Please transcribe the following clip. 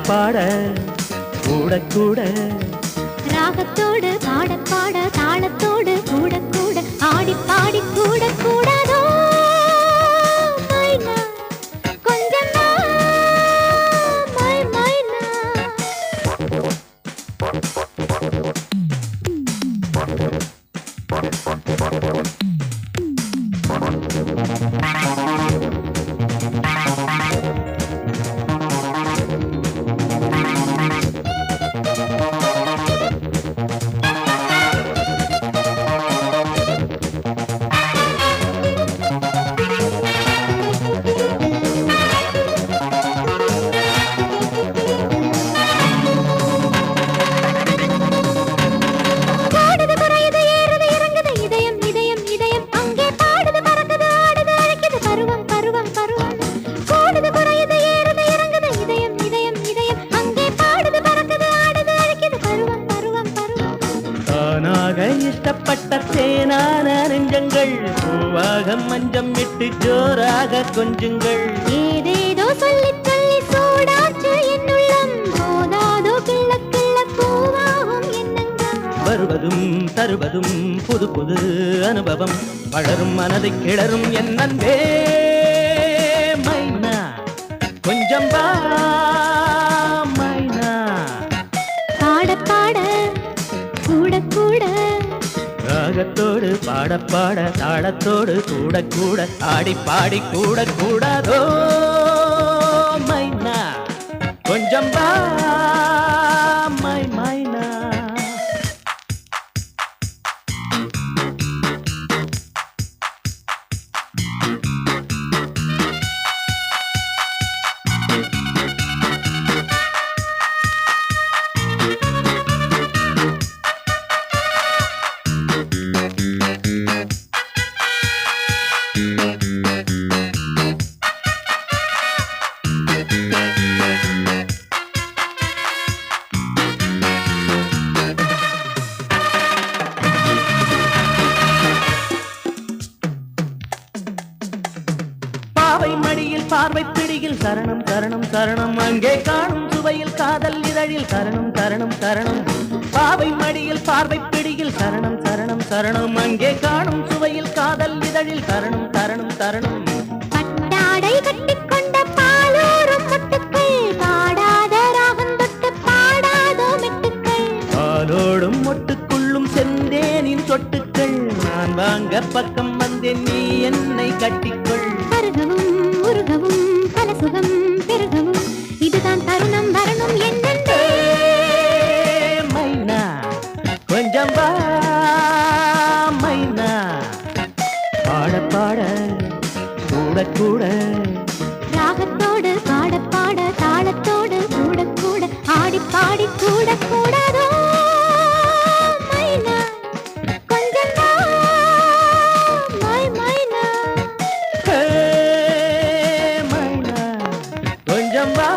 பாட கூட கூட ராகத்தோடு பாட பாட தாளத்தோடு கூட கூட ஆடி பாடி கூட கூடாதோ மைனா கொஞ்சம் மை மைனா இஷ்டப்பட்ட தேனான நெஞ்சங்கள் பூவாக மஞ்சம் விட்டு ஜோராக கொஞ்சுங்கள் ஏதேதோ சொல்லி சொல்லி சூடாச்சு என்னுள்ளம் போதாதோ கிள்ள கிள்ள பூவாகும் எண்ணங்கள் வருவதும் தருவதும் புது புது அனுபவம் வளரும் மனதை கிளறும் என் அன்பே மைனா கொஞ்சம் வா மைனா பாட பாட கூட கூட ராகத்தோடு பாட பாட தாளத்தோடு கூட கூட ஆடி பாடி கூட கூடாதோ மைனா கொஞ்சம் வா மைனா பார்வை பிடியில் சரணம் சரணம் சரணம் அங்கே காணும் சுவையில் காதல் இதழில் சரணம் சரணம் சரணம் பாவை மடியில் பார்வை பிடியில் சரணம் சரணம் சரணம் அங்கே காணும் சுவையில் காதல் இதழில் சரணம் சரணம் சரணம் பட்டாடை கட்டிக்கொண்ட பாலோரும் மொட்டுக்கள் பாடாத ராகம் தொட்டு பாடாதோ மெட்டுக்கள் பாலோடும் மொட்டுக்குள்ளும் செந்தேனின் சொட்டுக்கள் நான் வாங்க பக்கம் வந்தேன் நீ என்னை கட்டிக்கொள் பருகவும் உருகவும் பல சுகம் பெருகவும் இதுதான் தருணம் வரணும் என்னென்றே மைனா கொஞ்சம் வா மைனா பாட பாட கூட கூட ராகத்தோடு பாட பாட தாளத்தோடு கூட கூட ஆடி பாடி கூட கூடாதோ மைனா கொஞ்சம் வா மைனா மைனா கொஞ்சம் வா